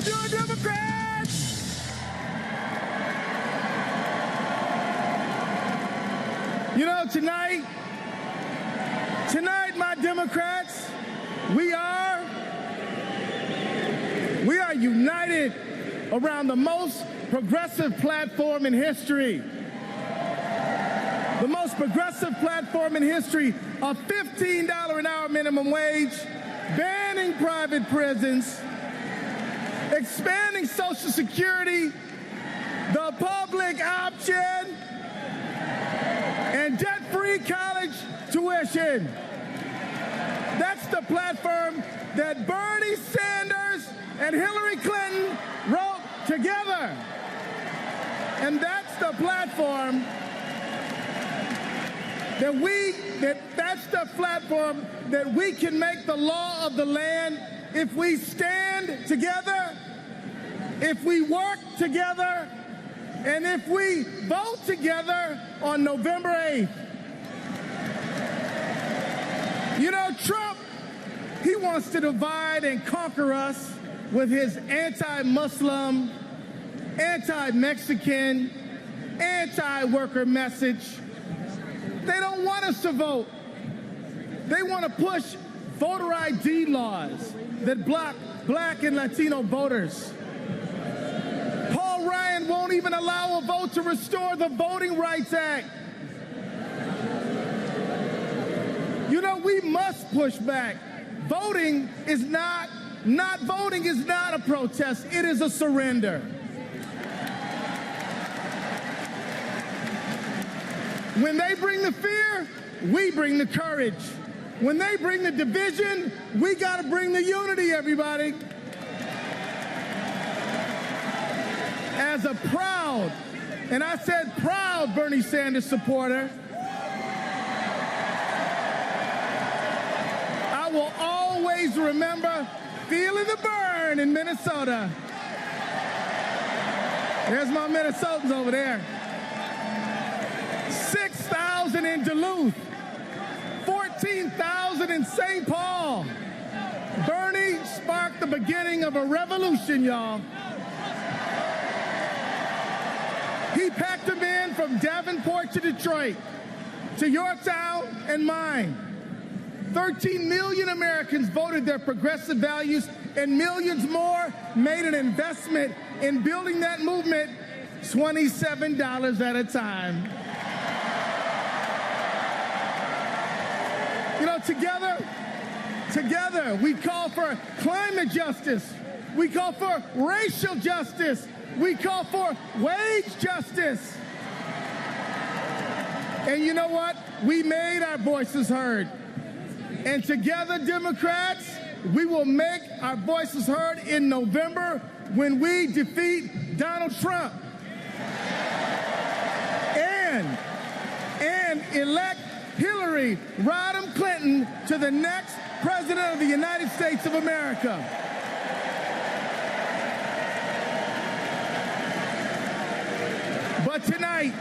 doing, Democrats? You know, tonight, my Democrats, we are united around the most progressive platform in history. The most progressive platform in history, a $15 an hour minimum wage, banning private prisons, expanding Social Security, the public option, and debt-free college tuition. That's the platform that Bernie Sanders and Hillary Clinton wrote together. And that's the platform that we can make the law of the land if we stand together, if we work together, and if we vote together on November 8th. You know, Trump, he wants to divide and conquer us with his anti-Muslim, anti-Mexican, anti-worker message. They don't want us to vote. They want to push voter ID laws that block black and Latino voters. Paul Ryan won't even allow a vote to restore the Voting Rights Act. You know, we must push back. Voting is not voting is not a protest. It is a surrender. When they bring the fear, we bring the courage. When they bring the division, we got to bring the unity, everybody. As a proud, and I said proud Bernie Sanders supporter, I will always remember feeling the burn in Minnesota. There's my Minnesotans over there. 6,000 in Duluth, 14,000 in St. Paul. Bernie sparked the beginning of a revolution, y'all. He packed them in from Davenport to Detroit, to your town and mine. 13 million Americans voted their progressive values, and millions more made an investment in building that movement, $27 at a time. You know, together, we call for climate justice. We call for racial justice. We call for wage justice. And you know what? We made our voices heard. And together, Democrats, we will make our voices heard in November when we defeat Donald Trump and elect Hillary Rodham Clinton to the next president of the United States of America. But tonight,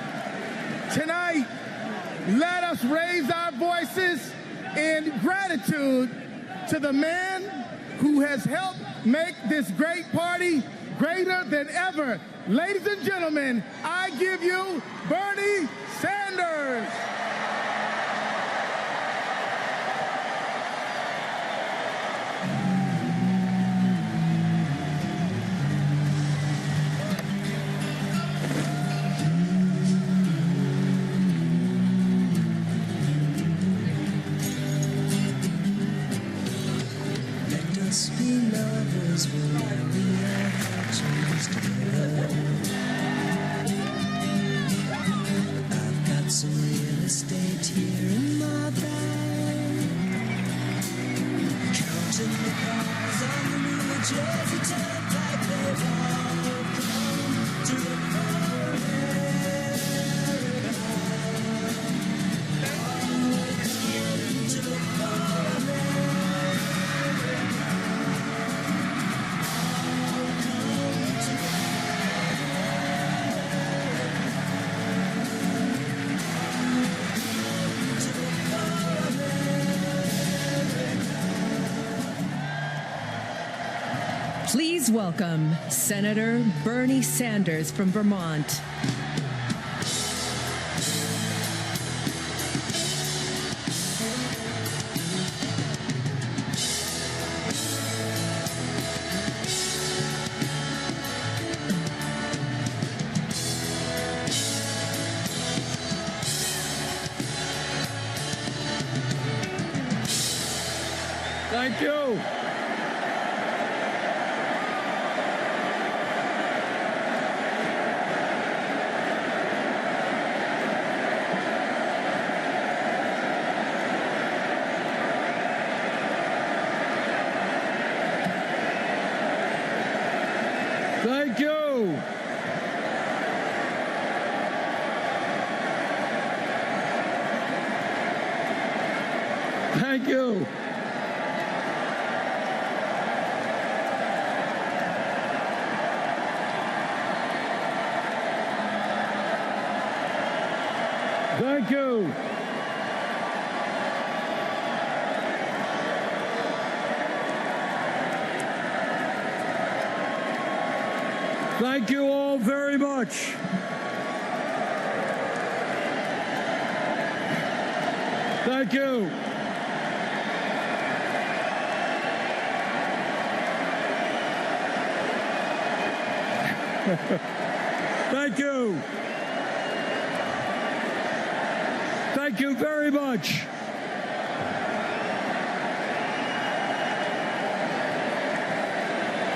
let us raise our voices in gratitude to the man who has helped make this great party greater than ever. Ladies and gentlemen, I give you Bernie Sanders. Please welcome Senator Bernie Sanders from Vermont. Thank you. Thank you. Thank you. Thank you. Thank you all very much. Thank you. Thank you. Thank you very much.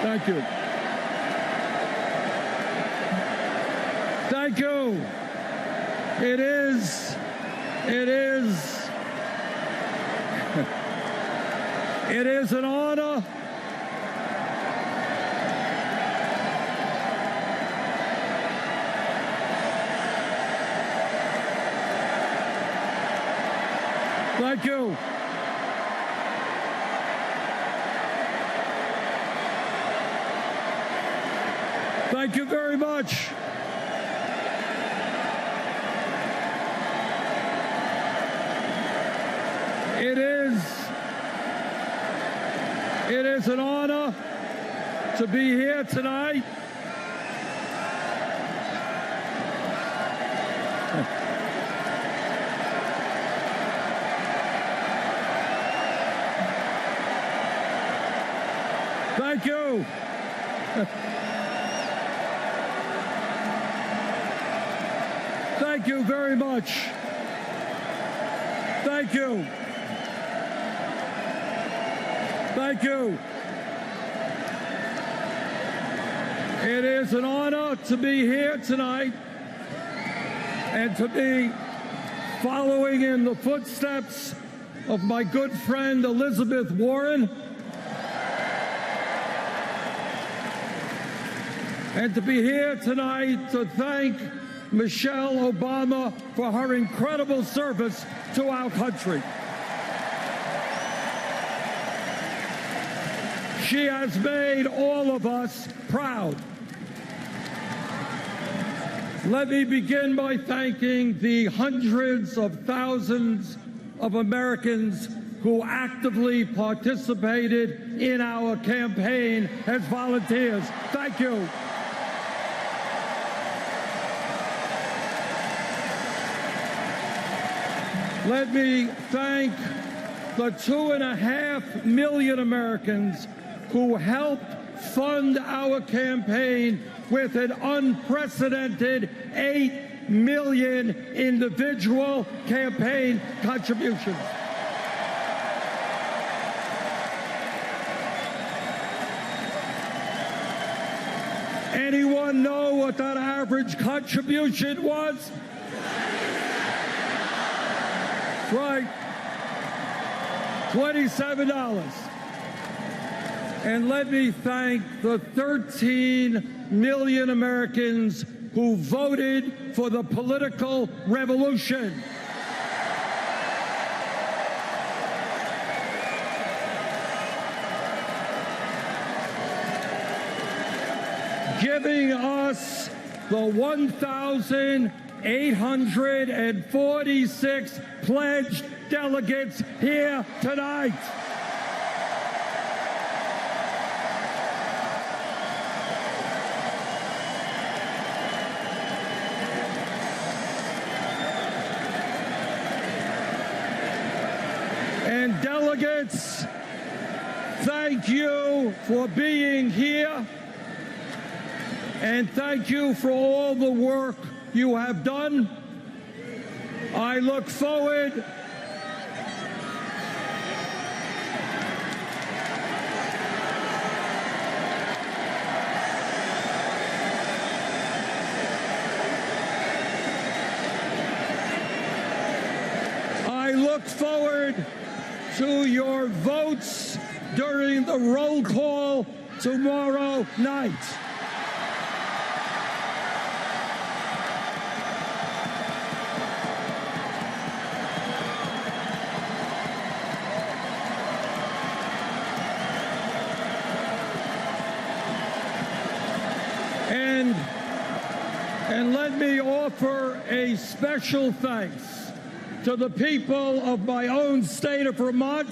Thank you. Thank you. It is an honor. Thank you. Thank you very much. It is an honor to be here tonight. Thank you. Thank you very much. Thank you. Thank you. It is an honor to be here tonight and to be following in the footsteps of my good friend Elizabeth Warren, and to be here tonight to thank Michelle Obama for her incredible service to our country. She has made all of us proud. Let me begin by thanking the hundreds of thousands of Americans who actively participated in our campaign as volunteers. Thank you. Let me thank the 2.5 million Americans who helped fund our campaign with an unprecedented 8 million individual campaign contributions. Anyone know what that average contribution was? Right, $27. And let me thank the 13 million Americans who voted for the political revolution. Giving us the 1,846 pledged delegates here tonight. And delegates, thank you for being here, and thank you for all the work you have done. I look forward to your votes during the roll call tomorrow night. And let me offer a special thanks to the people of my own state of Vermont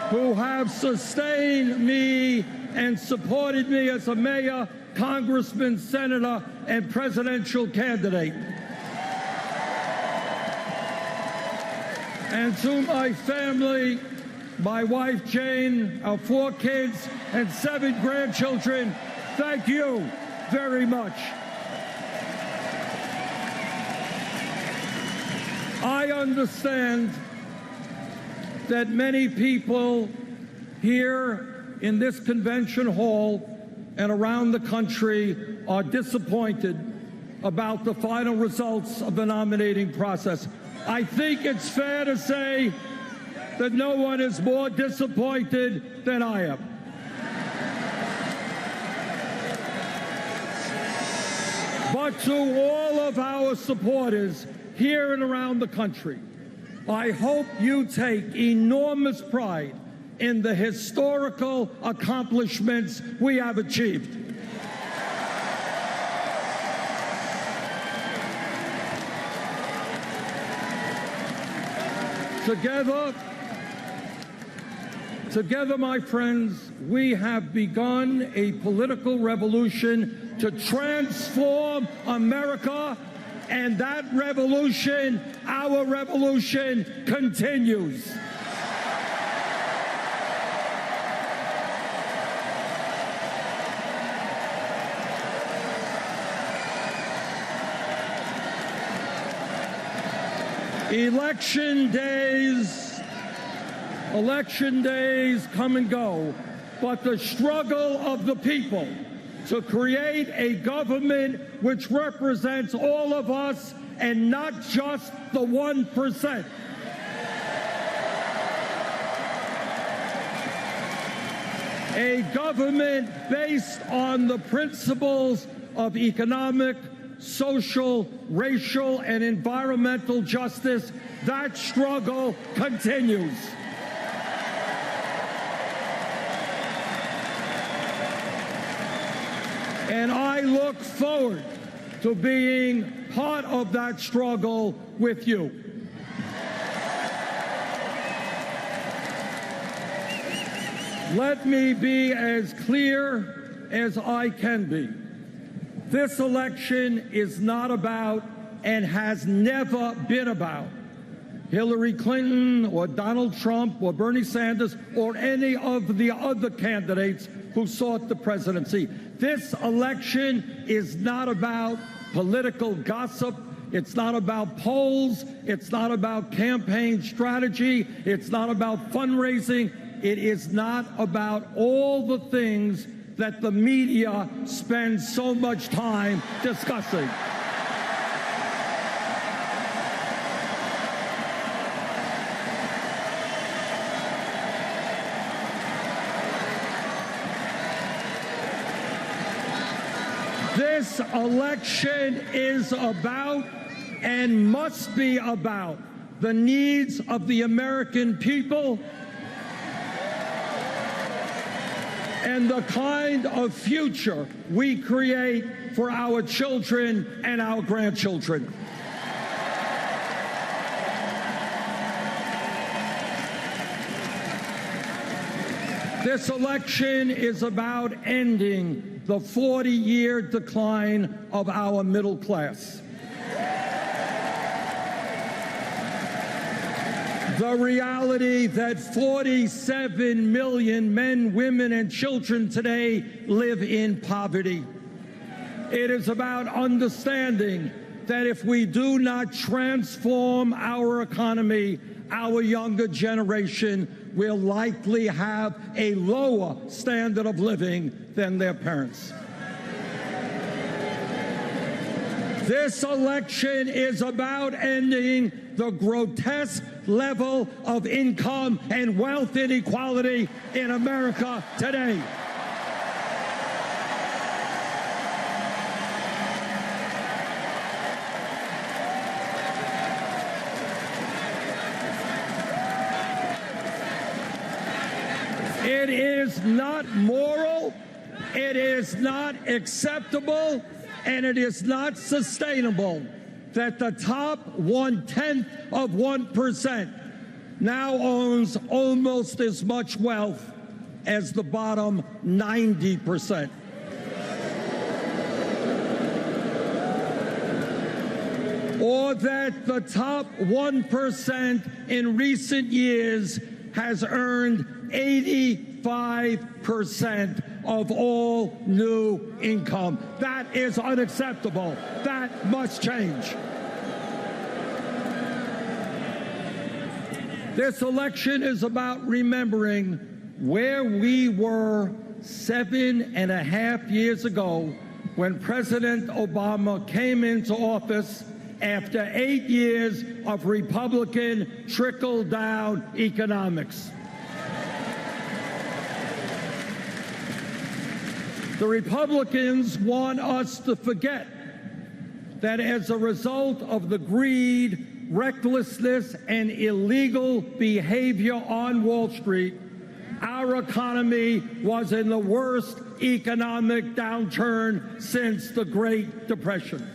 who have sustained me and supported me as a mayor, congressman, senator, and presidential candidate. And to my family, my wife Jane, our 4 kids, and 7 grandchildren, thank you very much. I understand that many people here in this convention hall and around the country are disappointed about the final results of the nominating process. I think it's fair to say that no one is more disappointed than I am. But to all of our supporters here and around the country, I hope you take enormous pride in the historical accomplishments we have achieved. Together, my friends, we have begun a political revolution to transform America, and that revolution, our revolution, continues. Election days come and go, but the struggle of the people to create a government which represents all of us and not just the 1%. A government based on the principles of economic, social, racial, and environmental justice, that struggle continues. And I look forward to being part of that struggle with you. Let me be as clear as I can be. This election is not about, and has never been about, Hillary Clinton or Donald Trump or Bernie Sanders or any of the other candidates who sought the presidency. This election is not about political gossip. It's not about polls. It's not about campaign strategy. It's not about fundraising. It is not about all the things that the media spends so much time discussing. This election is about and must be about the needs of the American people and the kind of future we create for our children and our grandchildren. This election is about ending the 40-year decline of our middle class. The reality that 47 million men, women, and children today live in poverty. It is about understanding that if we do not transform our economy, our younger generation will likely have a lower standard of living than their parents. This election is about ending the grotesque level of income and wealth inequality in America today. It is not moral, it is not acceptable, and it is not sustainable that the top 1/10 of 1% now owns almost as much wealth as the bottom 90%. Or that the top 1% in recent years has earned 85% of all new income. That is unacceptable. That must change. This election is about remembering where we were 7.5 years ago when President Obama came into office after 8 years of Republican trickle-down economics. The Republicans want us to forget that as a result of the greed, recklessness, and illegal behavior on Wall Street, our economy was in the worst economic downturn since the Great Depression.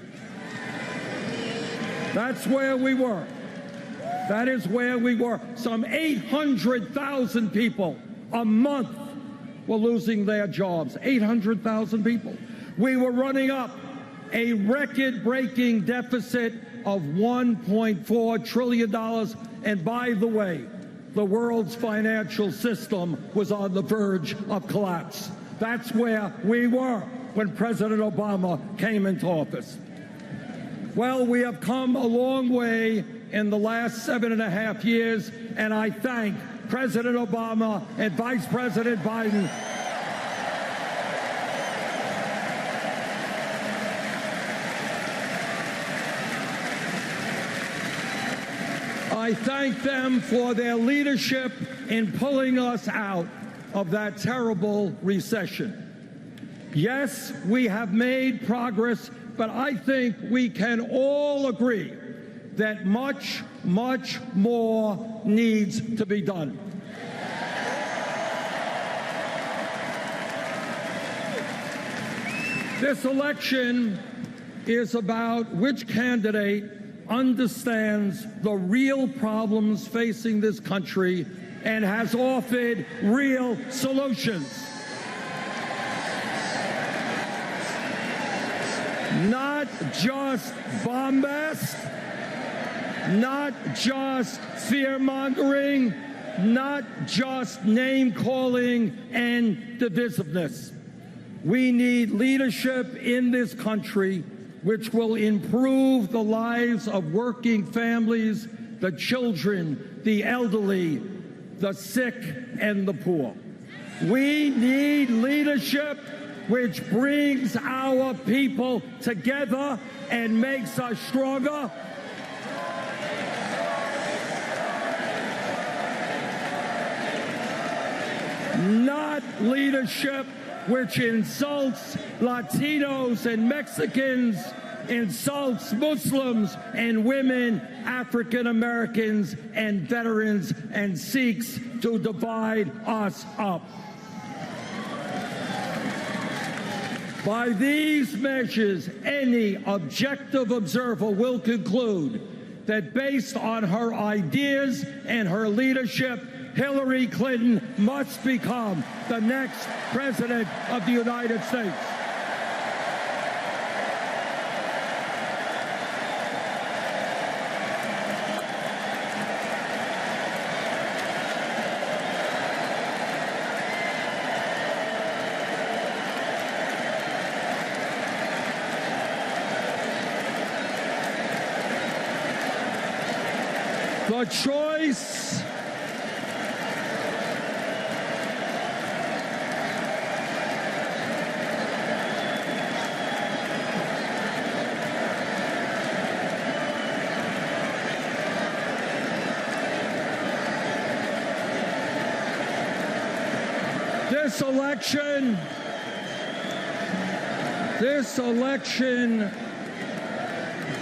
That's where we were. That is where we were. Some 800,000 people a month were losing their jobs. 800,000 people. We were running up a record-breaking deficit of $1.4 trillion. And by the way, the world's financial system was on the verge of collapse. That's where we were when President Obama came into office. Well, we have come a long way in the last 7.5 years, and I thank President Obama and Vice President Biden. I thank them for their leadership in pulling us out of that terrible recession. Yes, we have made progress, but I think we can all agree that much, much more needs to be done. This election is about which candidate understands the real problems facing this country and has offered real solutions. Not just bombast, not just fear-mongering, not just name-calling and divisiveness. We need leadership in this country which will improve the lives of working families, the children, the elderly, the sick, and the poor. We need leadership which brings our people together and makes us stronger. Not leadership which insults Latinos and Mexicans, insults Muslims and women, African Americans and veterans, and seeks to divide us up. By these measures, any objective observer will conclude that based on her ideas and her leadership, Hillary Clinton must become the next president of the United States. The choice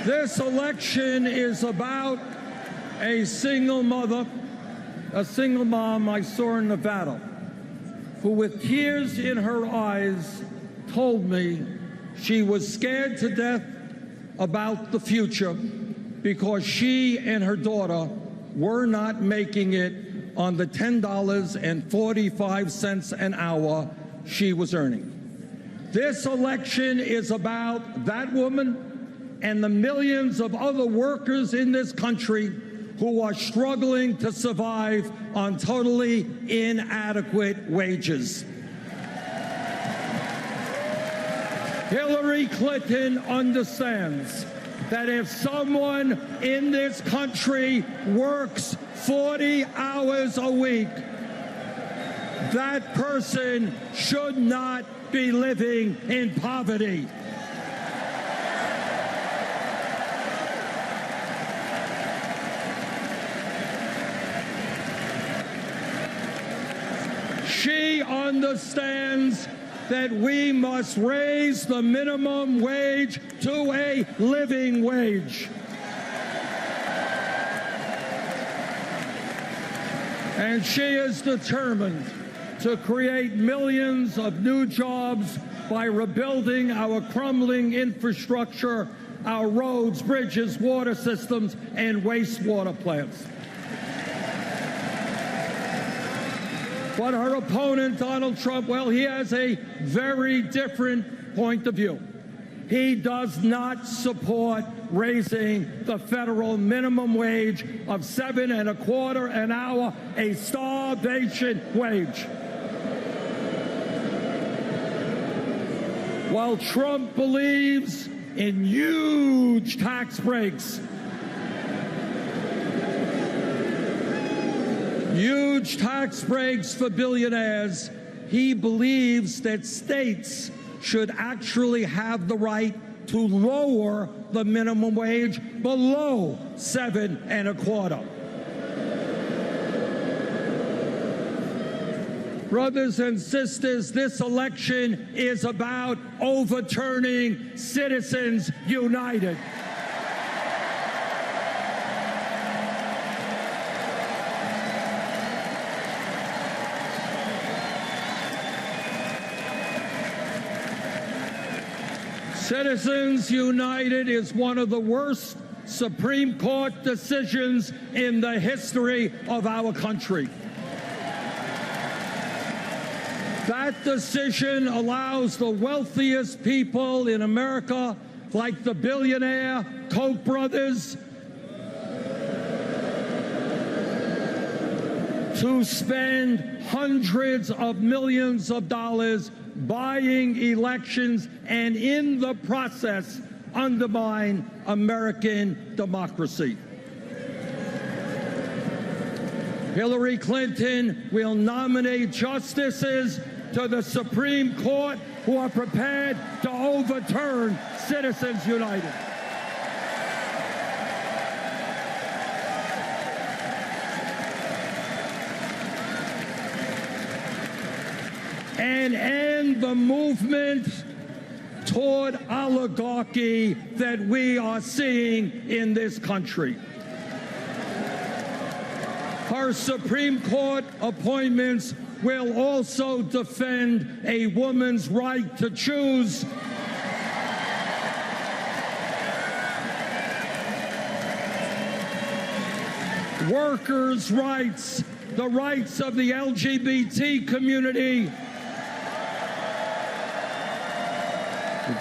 This election is about a single mother, a single mom I saw in Nevada, who with tears in her eyes told me she was scared to death about the future because she and her daughter were not making it on the $10.45 an hour she was earning. This election is about that woman and the millions of other workers in this country who are struggling to survive on totally inadequate wages. Hillary Clinton understands that if someone in this country works 40 hours a week, that person should not be living in poverty. She understands that we must raise the minimum wage to a living wage. And she is determined to create millions of new jobs by rebuilding our crumbling infrastructure, our roads, bridges, water systems, and wastewater plants. But her opponent, Donald Trump, well, he has a very different point of view. He does not support raising the federal minimum wage of $7.25 an hour, a starvation wage. While Trump believes in huge tax breaks, for billionaires, he believes that states should actually have the right to lower the minimum wage below $7.25. Brothers and sisters, this election is about overturning Citizens United. Citizens United is one of the worst Supreme Court decisions in the history of our country. That decision allows the wealthiest people in America, like the billionaire Koch brothers, to spend hundreds of millions of dollars buying elections and in the process undermine American democracy. Hillary Clinton will nominate justices to the Supreme Court who are prepared to overturn Citizens United. And end the movement toward oligarchy that we are seeing in this country. Her Supreme Court appointments will also defend a woman's right to choose, workers' rights, the rights of the LGBT community,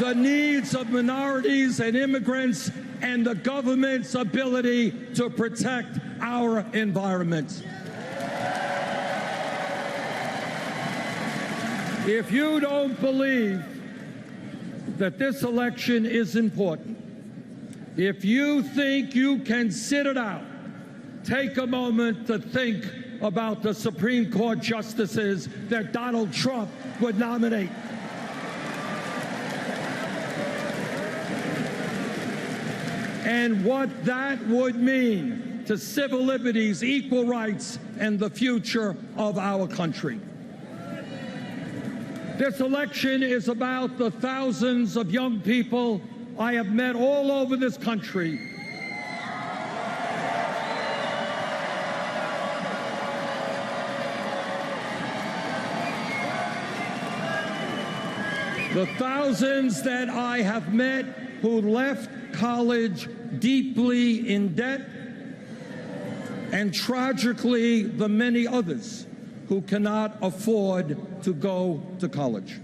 the needs of minorities and immigrants, and the government's ability to protect our environment. If you don't believe that this election is important, if you think you can sit it out take a moment to think about the Supreme Court justices that Donald Trump would nominate. And what that would mean to civil liberties, equal rights, and the future of our country. This election is about the thousands of young people I have met all over this country the thousands that I have met who left college deeply in debt, and tragically the many others who cannot afford to go to college.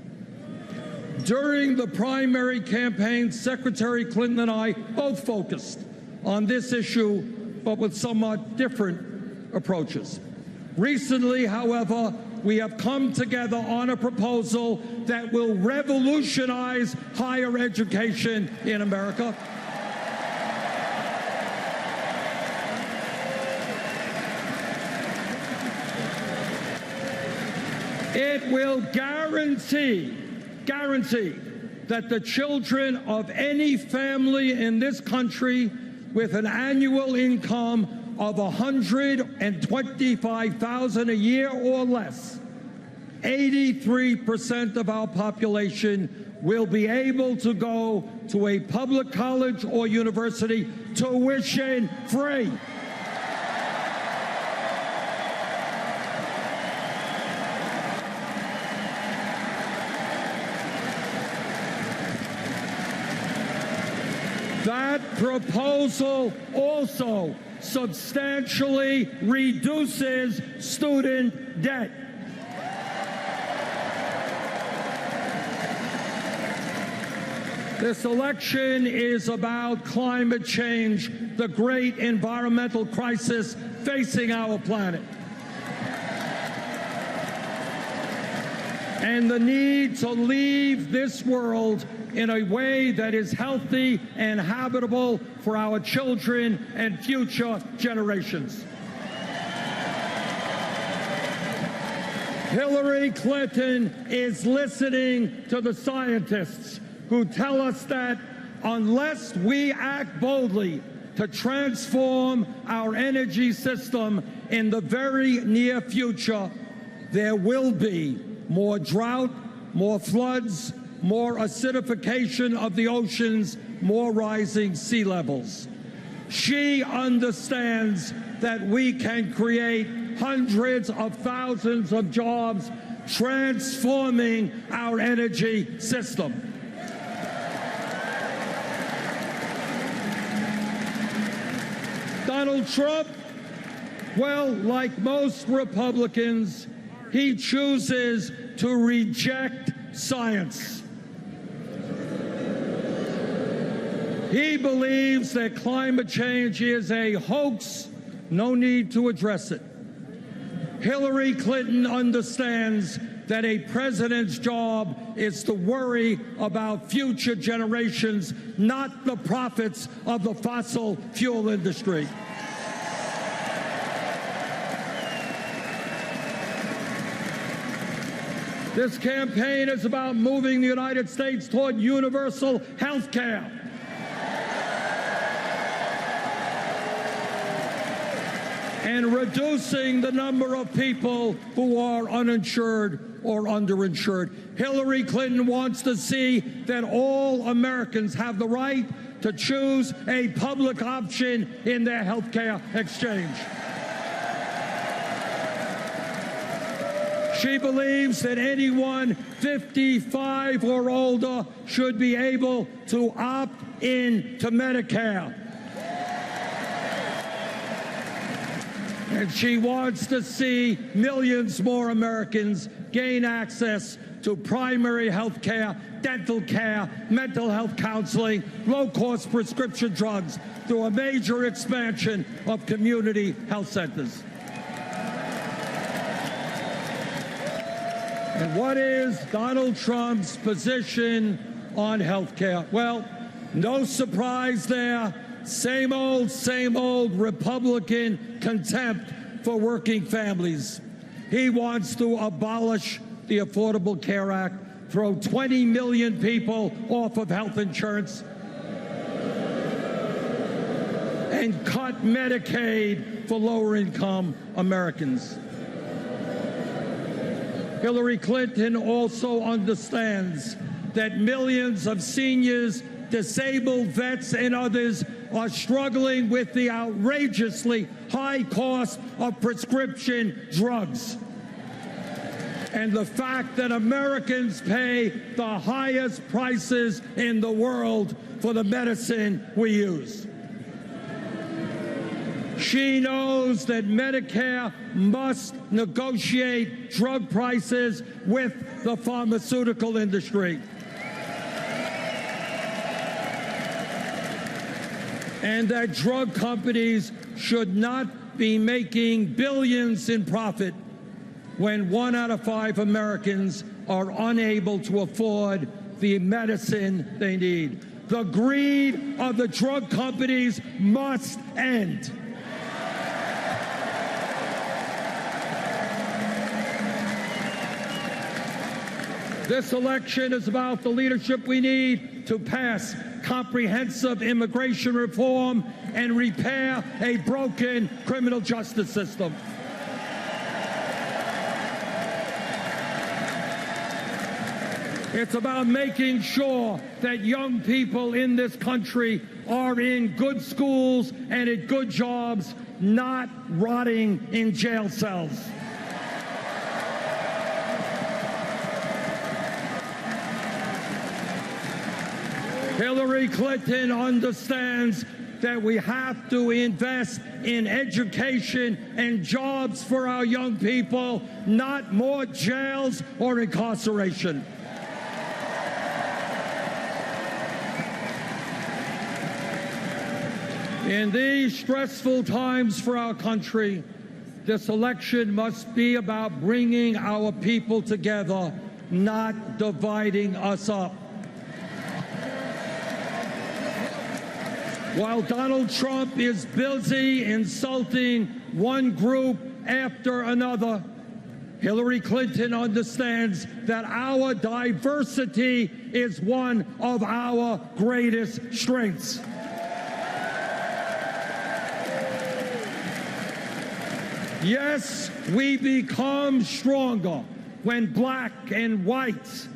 During the primary campaign, Secretary Clinton and I both focused on this issue, but with somewhat different approaches. Recently, however, we have come together on a proposal that will revolutionize higher education in America. It will guarantee that the children of any family in this country with an annual income of $125,000 a year or less, 83% of our population will be able to go to a public college or university tuition free. That proposal also substantially reduces student debt. This election is about climate change, the great environmental crisis facing our planet, and the need to leave this world in a way that is healthy and habitable for our children and future generations. Hillary Clinton is listening to the scientists who tell us that unless we act boldly to transform our energy system in the very near future, there will be more drought, more floods, more acidification of the oceans, more rising sea levels. She understands that we can create hundreds of thousands of jobs transforming our energy system. Donald Trump, well, like most Republicans, he chooses to reject science. He believes that climate change is a hoax, no need to address it. Hillary Clinton understands that a president's job is to worry about future generations, not the profits of the fossil fuel industry. This campaign is about moving the United States toward universal health care. And reducing the number of people who are uninsured or underinsured. Hillary Clinton wants to see that all Americans have the right to choose a public option in their health care exchange. She believes that anyone 55 or older should be able to opt in to Medicare. And she wants to see millions more Americans gain access to primary health care, dental care, mental health counseling, low-cost prescription drugs through a major expansion of community health centers. And what is Donald Trump's position on health care? Well, no surprise there. same old Republican contempt for working families. He wants to abolish the Affordable Care Act, throw 20 million people off of health insurance, and cut Medicaid for lower-income Americans. Hillary Clinton also understands that millions of seniors, disabled vets, and others are struggling with the outrageously high cost of prescription drugs, and the fact that Americans pay the highest prices in the world for the medicine we use. She knows that Medicare must negotiate drug prices with the pharmaceutical industry. And that drug companies should not be making billions in profit when 1 out of 5 Americans are unable to afford the medicine they need. The greed of the drug companies must end. This election is about the leadership we need to pass comprehensive immigration reform and repair a broken criminal justice system. It's about making sure that young people in this country are in good schools and at good jobs, not rotting in jail cells. Hillary Clinton understands that we have to invest in education and jobs for our young people, not more jails or incarceration. In these stressful times for our country, this election must be about bringing our people together, not dividing us up. While Donald Trump is busy insulting one group after another, Hillary Clinton understands that our diversity is one of our greatest strengths. Yes, we become stronger when black and white,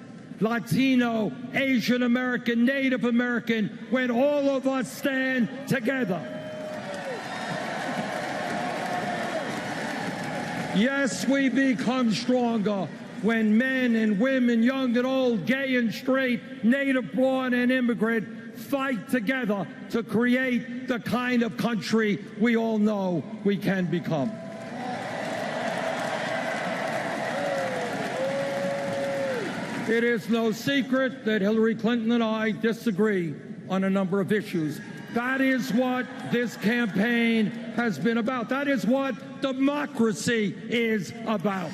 Latino, Asian American, Native American, when all of us stand together. Yes, we become stronger when men and women, young and old, gay and straight, native-born and immigrant, fight together to create the kind of country we all know we can become. It is no secret that Hillary Clinton and I disagree on a number of issues. That is what this campaign has been about. That is what democracy is about.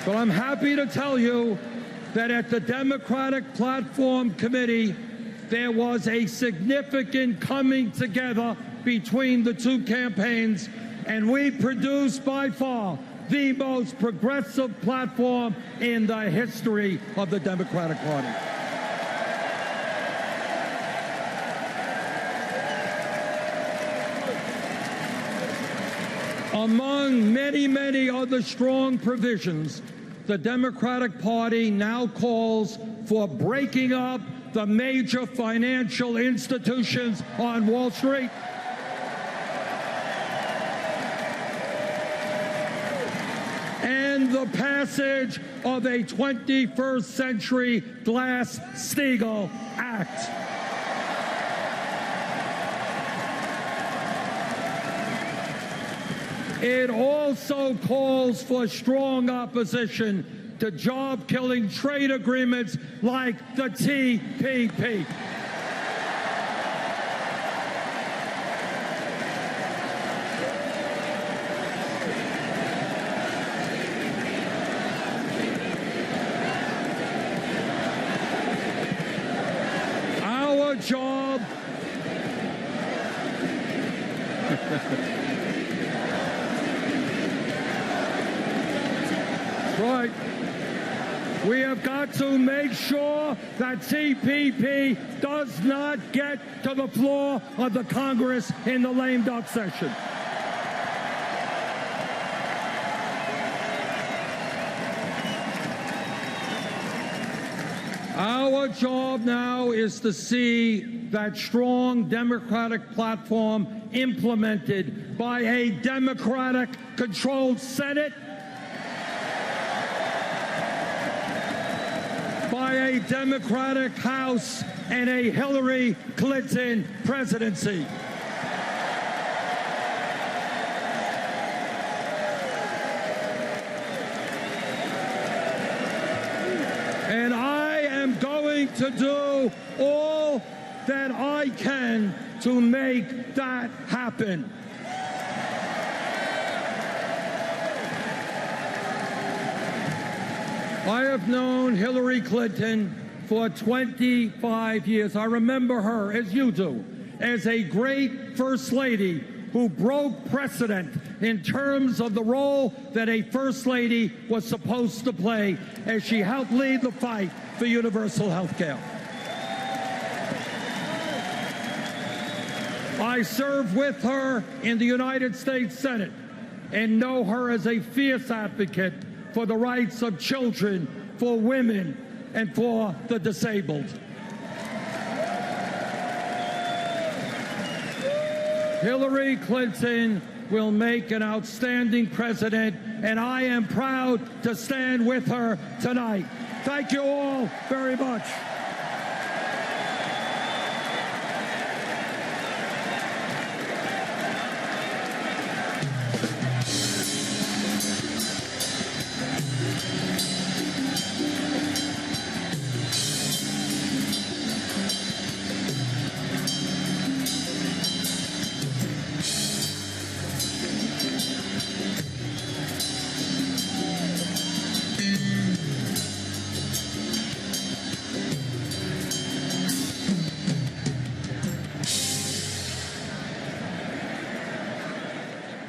But I'm happy to tell you that at the Democratic Platform Committee, there was a significant coming together between the two campaigns, and we produced by far the most progressive platform in the history of the Democratic Party. Among many, many other strong provisions, the Democratic Party now calls for breaking up the major financial institutions on Wall Street, and the passage of a 21st Century Glass-Steagall Act. It also calls for strong opposition to job-killing trade agreements like the TPP. Right. We have got to make sure that CPP does not get to the floor of the Congress in the lame duck session. Our job now is to see that strong Democratic platform implemented by a Democratic-controlled Senate, by a Democratic House, and a Hillary Clinton presidency. And I am going to do all that I can to make that happen. I have known Hillary Clinton for 25 years. I remember her, as you do, as a great First Lady who broke precedent in terms of the role that a First Lady was supposed to play as she helped lead the fight for universal health care. I served with her in the United States Senate and know her as a fierce advocate for the rights of children, for women, and for the disabled. Hillary Clinton will make an outstanding president, and I am proud to stand with her tonight. Thank you all very much.